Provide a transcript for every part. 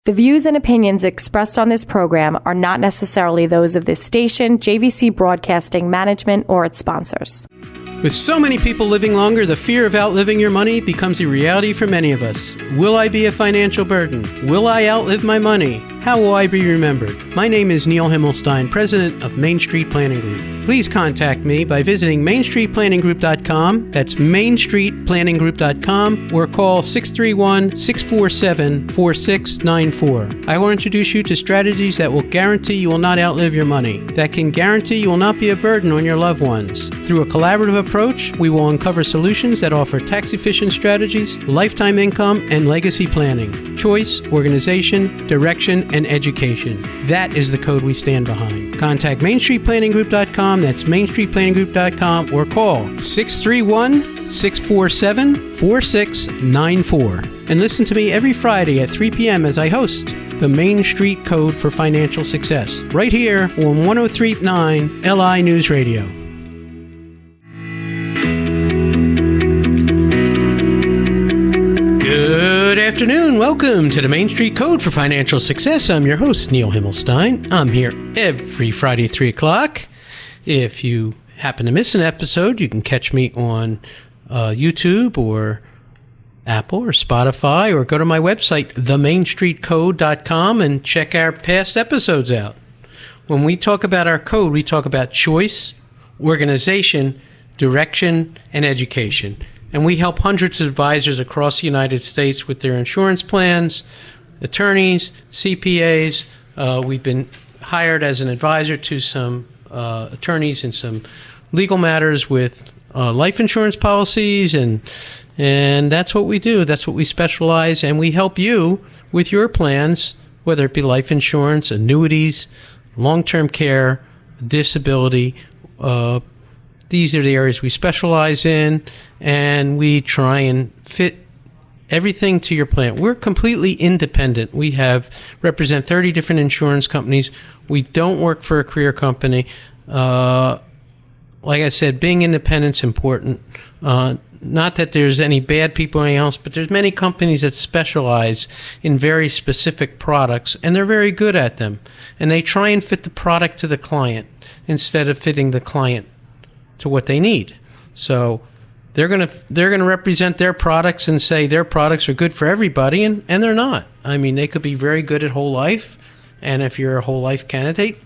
The views and opinions expressed on this program are not necessarily those of this station, JVC Broadcasting Management, or its sponsors. With so many people living longer, the fear of outliving your money becomes a reality for many of us. Will I be a financial burden? Will I outlive my money? How will I be remembered? My name is Neil Himmelstein, president of Main Street Planning Group. Please contact me by visiting mainstreetplanninggroup.com. That's mainstreetplanninggroup.com, or call 631-647-4694. I will introduce you to strategies that will guarantee you will not outlive your money, that can guarantee you will not be a burden on your loved ones. Through a collaborative approach, we will uncover solutions that offer tax-efficient strategies, lifetime income, and legacy planning, choice, organization, direction, and education. That is the code we stand behind. Contact mainstreetplanninggroup.com. That's mainstreetplanninggroup.com, or call 631-647-4694. And listen to me every Friday at 3 p.m. as I host the Main Street Code for Financial Success, right here on 103.9 LI News Radio. Good afternoon. Welcome to the Main Street Code for Financial Success. I'm your host, Neil Himmelstein. I'm here every Friday at 3 o'clock. If you happen to miss an episode, you can catch me on YouTube or Apple or Spotify, or go to my website, themainstreetcode.com, and check our past episodes out. When we talk about our code, we talk about choice, organization, direction, and education. And we help hundreds of advisors across the United States with their insurance plans, attorneys, CPAs. We've been hired as an advisor to some attorneys in some legal matters with life insurance policies, and that's what we do. That's what we specialize, and we help you with your plans, whether it be life insurance, annuities, long-term care, disability. These are the areas we specialize in, and we try and fit everything to your plan. We're completely independent. We represent 30 different insurance companies. We don't work for a career company. Like I said, being independent is important. Not that there's any bad people or anything else, but there's many companies that specialize in very specific products, and they're very good at them. And they try and fit the product to the client instead of fitting the client to what they need. So they're going to represent their products and say their products are good for everybody, and they're not. I mean, they could be very good at whole life, and if you're a whole life candidate,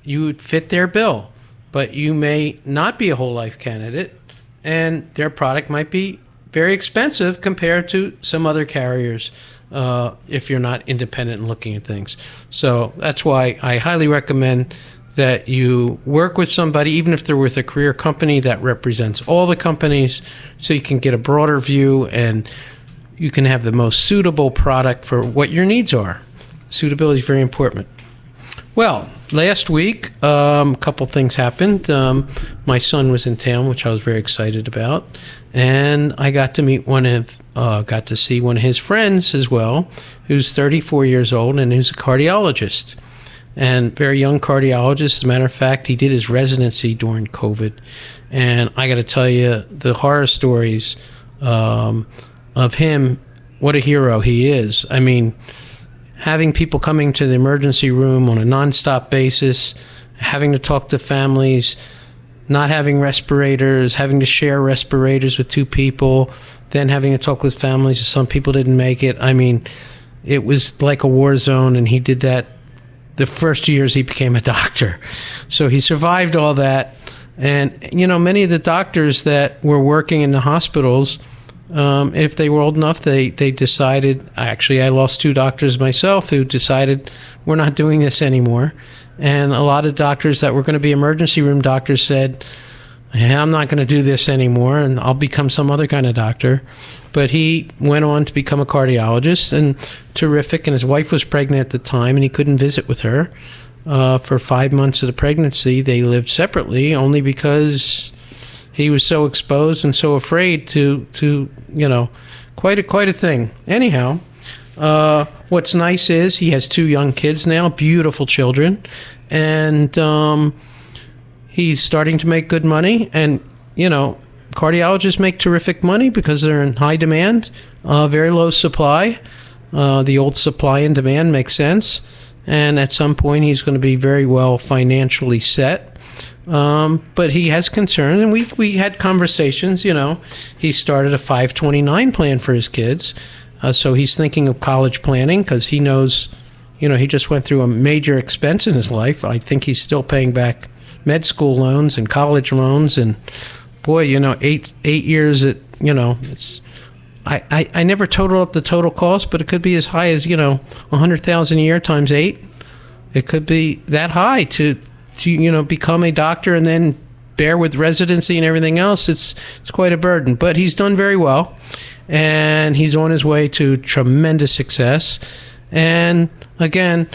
you would fit their bill. But you may not be a whole life candidate, and their product might be very expensive compared to some other carriers if you're not independent and looking at things. So that's why I highly recommend that you work with somebody, even if they're with a career company that represents all the companies, so you can get a broader view and you can have the most suitable product for what your needs are. Suitability is very important. Well, last week, a couple things happened. My son was in town, which I was very excited about, and I got to meet got to see one of his friends as well, who's 34 years old and who's a cardiologist. And very young cardiologist. As a matter of fact, he did his residency during COVID. And I got to tell you the horror stories of him. What a hero he is. I mean, having people coming to the emergency room on a nonstop basis, having to talk to families, not having respirators, having to share respirators with two people, then having to talk with families. Some people didn't make it. I mean, it was like a war zone, and he did that the first years he became a doctor. So he survived all that. And, many of the doctors that were working in the hospitals, if they were old enough, they decided, actually I lost 2 doctors myself who decided we're not doing this anymore. And a lot of doctors that were going to be emergency room doctors said, hey, I'm not going to do this anymore, and I'll become some other kind of doctor. But he went on to become a cardiologist, and terrific. And his wife was pregnant at the time, and he couldn't visit with her. For 5 months of the pregnancy, they lived separately, only because he was so exposed and so afraid to quite a thing. Anyhow, what's nice is he has 2 young kids now, beautiful children, and he's starting to make good money. And cardiologists make terrific money because they're in high demand, very low supply. The old supply and demand makes sense. And at some point, he's going to be very well financially set. But he has concerns, and we had conversations. He started a 529 plan for his kids. So he's thinking of college planning because he knows, he just went through a major expense in his life. I think he's still paying back med school loans and college loans. And boy, 8 years at, it's, I never totaled up the total cost, but it could be as high as, $100,000 a year times 8. It could be that high to become a doctor and then bear with residency and everything else. It's quite a burden, but he's done very well, and he's on his way to tremendous success. And again,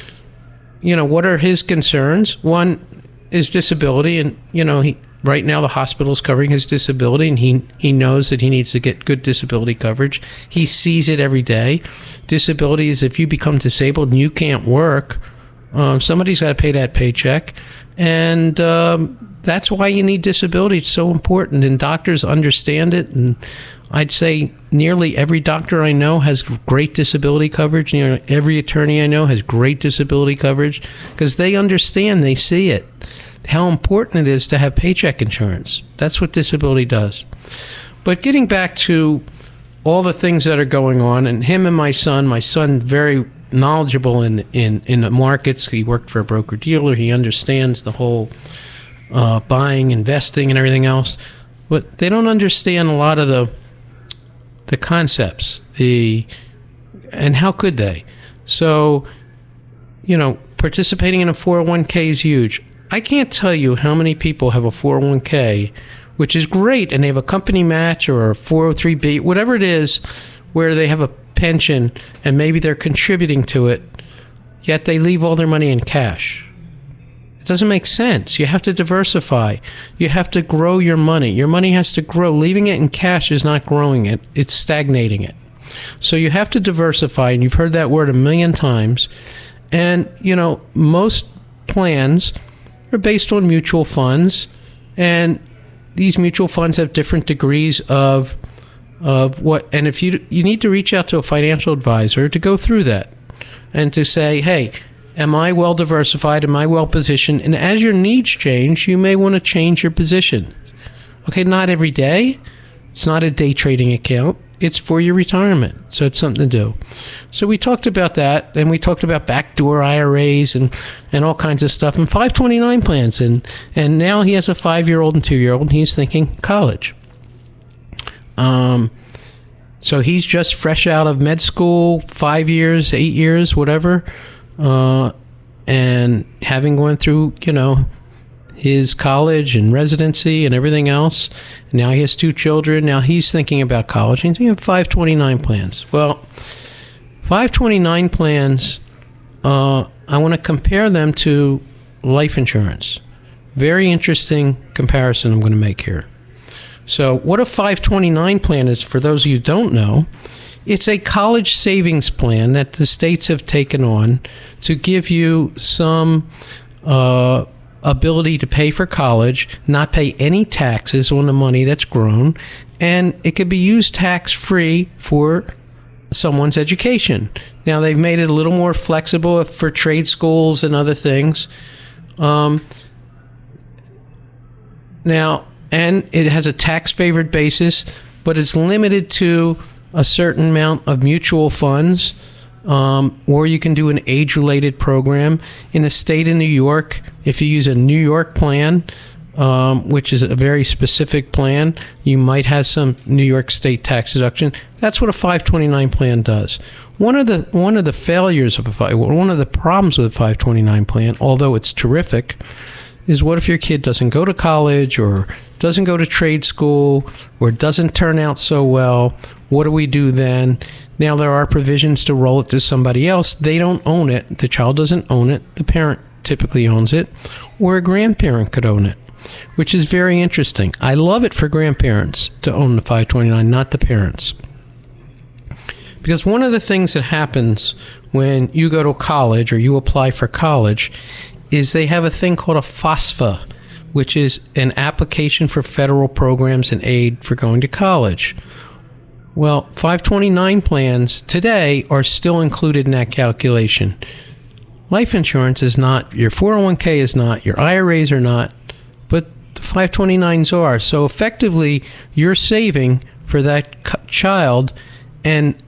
what are his concerns? One is disability, and right now the hospital is covering his disability, and he knows that he needs to get good disability coverage. He sees it every day. Disability is if you become disabled and you can't work, somebody's got to pay that paycheck. And that's why you need disability. It's so important, and doctors understand it. And I'd say nearly every doctor I know has great disability coverage. Every attorney I know has great disability coverage because they understand, they see it, how important it is to have paycheck insurance. That's what disability does. But getting back to all the things that are going on, and him and my son very knowledgeable in the markets. He worked for a broker-dealer. He understands the whole buying, investing, and everything else. But they don't understand a lot of the concepts, and how could they? So, participating in a 401k is huge. I can't tell you how many people have a 401k, which is great, and they have a company match or a 403b, whatever it is, where they have a pension and maybe they're contributing to it, yet they leave all their money in cash. It doesn't make sense. You have to diversify. You have to grow your money. Your money has to grow. Leaving it in cash is not growing it. It's stagnating it. So you have to diversify, and you've heard that word a million times. And, most plans are based on mutual funds, and these mutual funds have different degrees of what, and if you need to reach out to a financial advisor to go through that and to say, hey, am I well diversified? Am I well positioned? And as your needs change, you may want to change your position. Okay, not every day. It's not a day trading account. It's for your retirement. So it's something to do. So we talked about that, and we talked about backdoor IRAs and all kinds of stuff, and 529 plans. And now he has a 5-year-old and 2-year-old, and he's thinking college. So he's just fresh out of med school, 5 years, 8 years, whatever. And having gone through, his college and residency and everything else. Now he has 2 children. Now he's thinking about college. He's thinking of 529 plans. Well, 529 plans, I want to compare them to life insurance. Very interesting comparison I'm going to make here. So what a 529 plan is, for those of you who don't know, it's a college savings plan that the states have taken on to give you some ability to pay for college, not pay any taxes on the money that's grown, and it could be used tax-free for someone's education. Now, they've made it a little more flexible for trade schools and other things. And it has a tax-favored basis, but it's limited to a certain amount of mutual funds, or you can do an age-related program. In the state of New York, if you use a New York plan, which is a very specific plan, you might have some New York state tax deduction. That's what a 529 plan does. One of the failures of one of the problems with a 529 plan, although it's terrific, is what if your kid doesn't go to college or doesn't go to trade school or doesn't turn out so well? What do we do then? Now, there are provisions to roll it to somebody else. They don't own it. The child doesn't own it. The parent typically owns it, or a grandparent could own it, which is very interesting. I love it for grandparents to own the 529, not the parents. Because one of the things that happens when you go to college or you apply for college is they have a thing called a FAFSA, which is an application for federal programs and aid for going to college. Well, 529 plans today are still included in that calculation. Life insurance is not, your 401k is not, your IRAs are not, but the 529s are. So effectively, you're saving for that child, and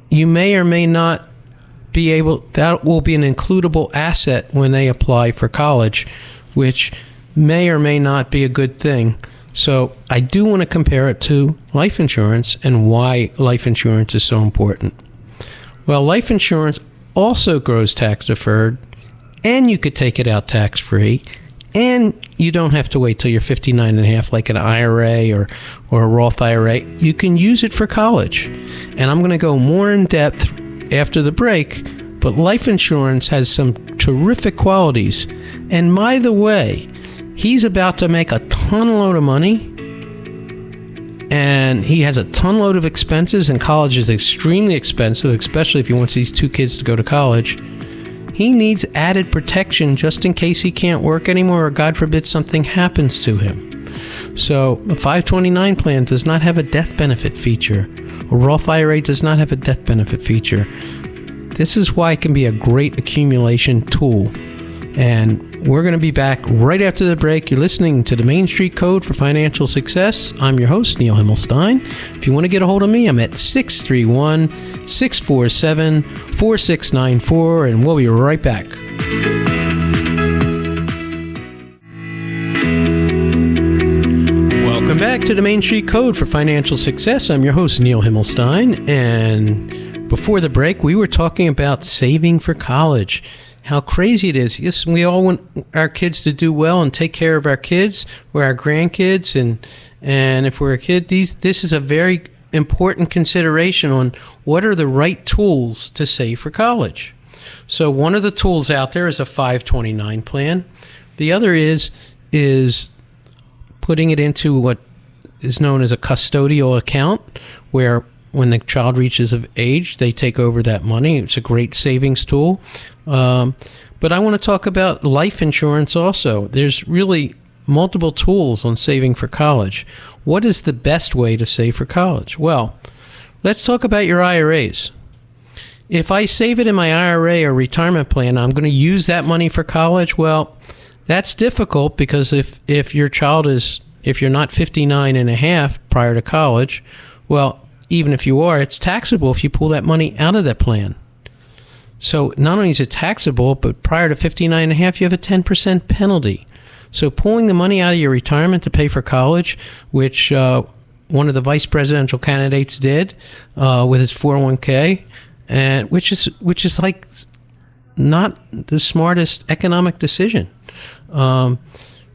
you may or may not be able, that will be an includable asset when they apply for college, which may or may not be a good thing. So I do want to compare it to life insurance and why life insurance is so important. Well, life insurance also grows tax deferred, and you could take it out tax free, and you don't have to wait till you're 59 and a half like an IRA or a Roth IRA. You can use it for college. And I'm going to go more in depth after the break, but life insurance has some terrific qualities. And by the way, he's about to make a ton load of money, and he has a ton load of expenses, and college is extremely expensive, especially if he wants these two kids to go to college. He needs added protection just in case he can't work anymore, or God forbid something happens to him. So a 529 plan does not have a death benefit feature. A Roth IRA does not have a death benefit feature. This is why it can be a great accumulation tool. And we're going to be back right after the break. You're listening to the Main Street Code for Financial Success. I'm your host, Neil Himmelstein. If you want to get a hold of me, I'm at 631-647-4694, and we'll be right back. Welcome back to the Main Street Code for Financial Success. I'm your host, Neil Himmelstein. And before the break, we were talking about saving for college. How crazy it is. Yes, we all want our kids to do well and take care of our kids or our grandkids. And if we're a kid, this is a very important consideration on what are the right tools to save for college. So one of the tools out there is a 529 plan. The other is putting it into what is known as a custodial account, where when the child reaches of age, they take over that money. It's a great savings tool. But I want to talk about life insurance also. There's really multiple tools on saving for college. What is the best way to save for college? Well, let's talk about your IRAs. If I save it in my IRA or retirement plan, I'm going to use that money for college. Well, that's difficult because if your child if you're not 59 and a half prior to college, well, even if you are, it's taxable if you pull that money out of that plan. So not only is it taxable, but prior to 59 and a half, you have a 10% penalty. So pulling the money out of your retirement to pay for college, which one of the vice presidential candidates did with his 401k, and which is like not the smartest economic decision.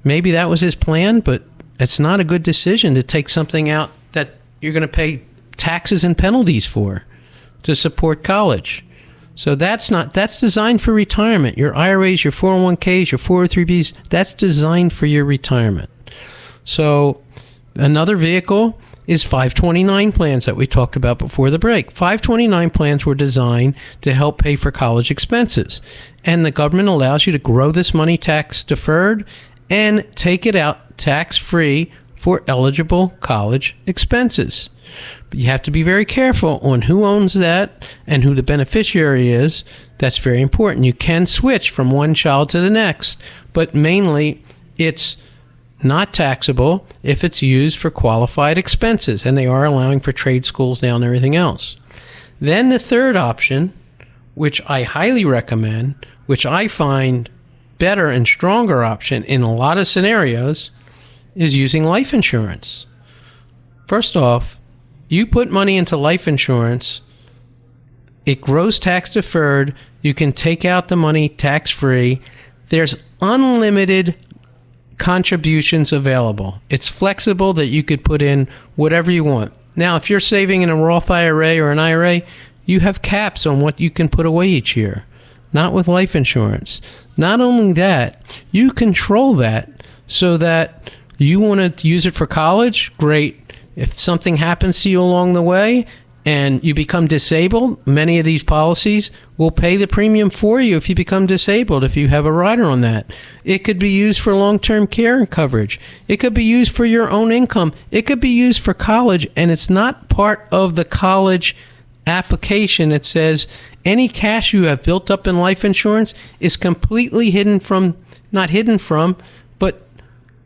Maybe that was his plan, but it's not a good decision to take something out that you're going to pay taxes and penalties for to support college. So that's designed for retirement. Your IRAs, your 401ks, your 403bs, that's designed for your retirement. So another vehicle is 529 plans that we talked about before the break. 529 plans were designed to help pay for college expenses. And the government allows you to grow this money tax deferred and take it out tax free for eligible college expenses. But you have to be very careful on who owns that and who the beneficiary is. That's very important. You can switch from one child to the next, but mainly it's not taxable if it's used for qualified expenses, and they are allowing for trade schools now and everything else. Then the third option, which I highly recommend, which I find better and stronger option in a lot of scenarios, is using life insurance. First off, you put money into life insurance, it grows tax deferred, you can take out the money tax free, there's unlimited contributions available. It's flexible that you could put in whatever you want. Now, if you're saving in a Roth IRA or an IRA, you have caps on what you can put away each year. Not with life insurance. Not only that, you control that so that you want to use it for college, great. If something happens to you along the way and you become disabled, many of these policies will pay the premium for you if you become disabled, if you have a rider on that. It could be used for long-term care coverage. It could be used for your own income. It could be used for college, and it's not part of the college application. It says any cash you have built up in life insurance is completely not hidden from, but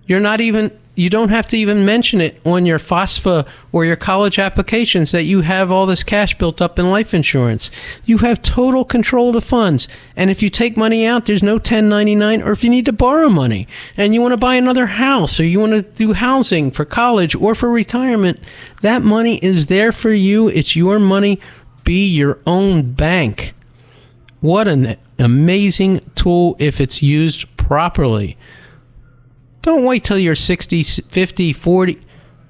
you don't have to even mention it on your FOSFA or your college applications that you have all this cash built up in life insurance. You have total control of the funds. And if you take money out, there's no 1099, or if you need to borrow money and you want to buy another house or you want to do housing for college or for retirement, that money is there for you. It's your money. Be your own bank. What an amazing tool if it's used properly. Don't wait till you're 60, 50, 40.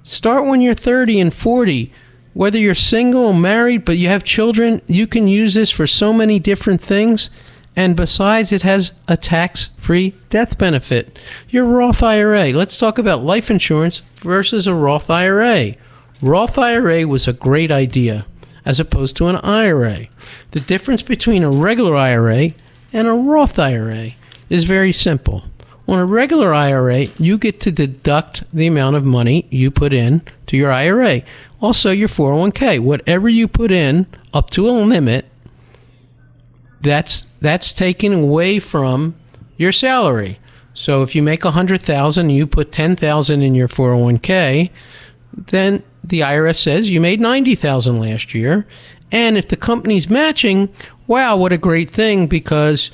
Start when you're 30 and 40. Whether you're single or married, but you have children, you can use this for so many different things. And besides, it has a tax-free death benefit. Your Roth IRA. Let's talk about life insurance versus a Roth IRA. Roth IRA was a great idea as opposed to an IRA. The difference between a regular IRA and a Roth IRA is very simple. On a regular IRA, you get to deduct the amount of money you put in to your IRA. Also, your 401k. Whatever you put in up to a limit, that's taken away from your salary. So if you make $100,000 and you put $10,000 in your 401k, then the IRS says you made $90,000 last year. And if the company's matching, wow, what a great thing, because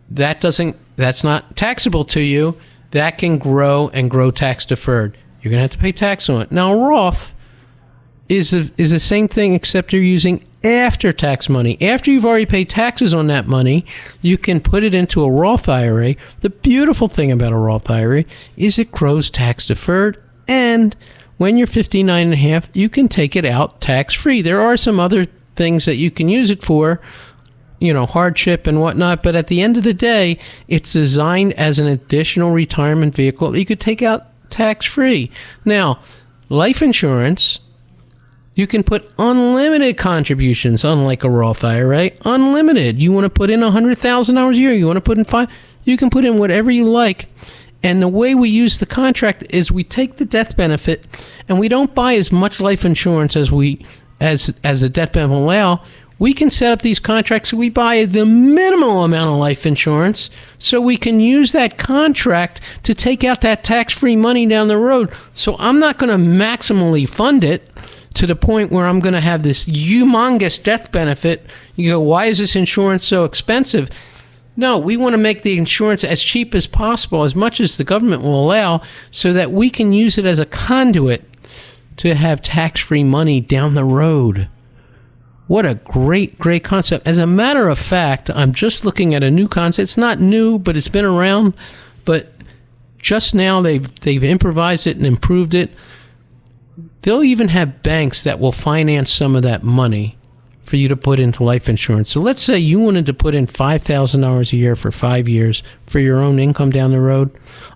that's not taxable to you. That can grow and grow tax deferred. You're going to have to pay tax on it. Now, Roth is the same thing, except you're using after-tax money. After you've already paid taxes on that money, you can put it into a Roth IRA. The beautiful thing about a Roth IRA is it grows tax deferred, and when you're 59 and a half, you can take it out tax-free. There are some other things that you can use it for, hardship and whatnot. But at the end of the day, it's designed as an additional retirement vehicle that you could take out tax-free. Now, life insurance, you can put unlimited contributions, unlike a Roth IRA. Unlimited. You want to put in $100,000 a year. You want to put in $5,000. You can put in whatever you like. And the way we use the contract is we take the death benefit and we don't buy as much life insurance as the death benefit will allow. We can set up these contracts so we buy the minimal amount of life insurance so we can use that contract to take out that tax-free money down the road. So I'm not going to maximally fund it to the point where I'm going to have this humongous death benefit. You go, why is this insurance so expensive? No, we want to make the insurance as cheap as possible, as much as the government will allow, so that we can use it as a conduit to have tax-free money down the road. What a great, great concept. As a matter of fact, I'm just looking at a new concept. It's not new, but it's been around. But just now they've improvised it and improved it. They'll even have banks that will finance some of that money for you to put into life insurance. So let's say you wanted to put in $5,000 a year for 5 years for your own income down the road.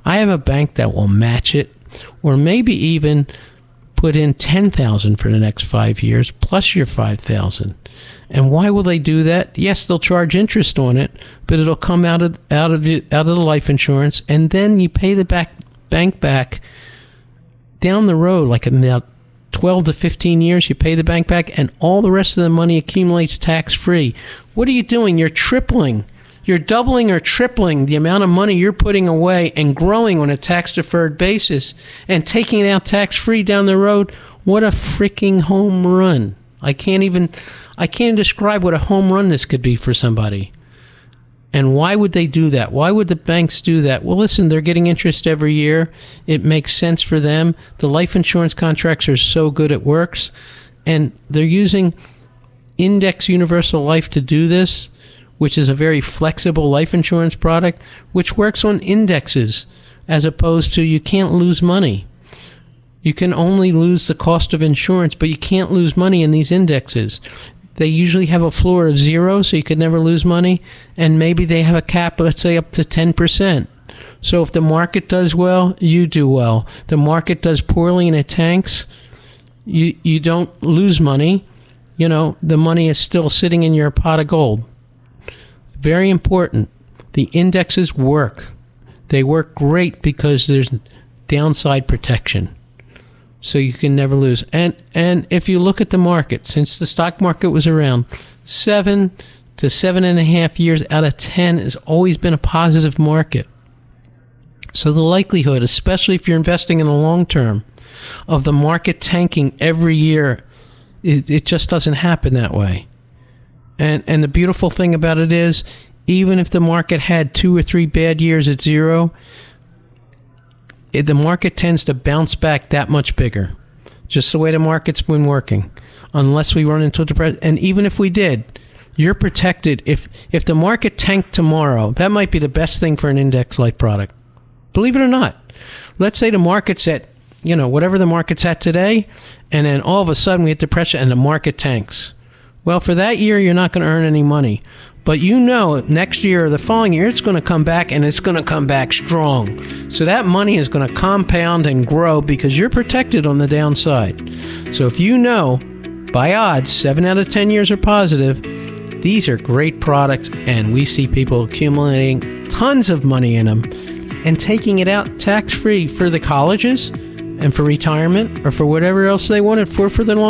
I have a bank that will match it, or maybe even put in $10,000 for the next 5 years plus your $5,000. And why will they do that? Yes, they'll charge interest on it, but it'll come out of the life insurance, and then you pay the bank back down the road, like about 12 to 15 years. You pay the bank back, and all the rest of the money accumulates tax-free. What are you doing? You're tripling. You're doubling or tripling the amount of money you're putting away and growing on a tax-deferred basis and taking it out tax-free down the road. What a freaking home run. I can't describe what a home run this could be for somebody. And why would they do that? Why would the banks do that? Well, listen, they're getting interest every year. It makes sense for them. The life insurance contracts are so good it works. And they're using Index Universal Life to do this, which is a very flexible life insurance product, which works on indexes, as opposed to you can't lose money. You can only lose the cost of insurance, but you can't lose money in these indexes. They usually have a floor of 0, so you could never lose money, and maybe they have a cap, let's say, up to 10%. So if the market does well, you do well. The market does poorly and it tanks, you don't lose money. the money is still sitting in your pot of gold. Very important. The indexes work. They work great because there's downside protection. So you can never lose. And if you look at the market, since the stock market was around 7 to 7.5 years out of 10 has always been a positive market. So the likelihood, especially if you're investing in the long term, of the market tanking every year, it just doesn't happen that way. And the beautiful thing about it is, even if the market had 2 or 3 bad years at zero, the market tends to bounce back that much bigger. Just the way the market's been working. Unless we run into a depression. And even if we did, you're protected. If the market tanked tomorrow, that might be the best thing for an index-like product. Believe it or not. Let's say the market's at, whatever the market's at today, and then all of a sudden we hit depression and the market tanks. Well, for that year, you're not going to earn any money. But next year or the following year, it's going to come back, and it's going to come back strong. So that money is going to compound and grow because you're protected on the downside. So if by odds, 7 out of 10 years are positive, these are great products, and we see people accumulating tons of money in them and taking it out tax-free for the colleges and for retirement or for whatever else they want it for their long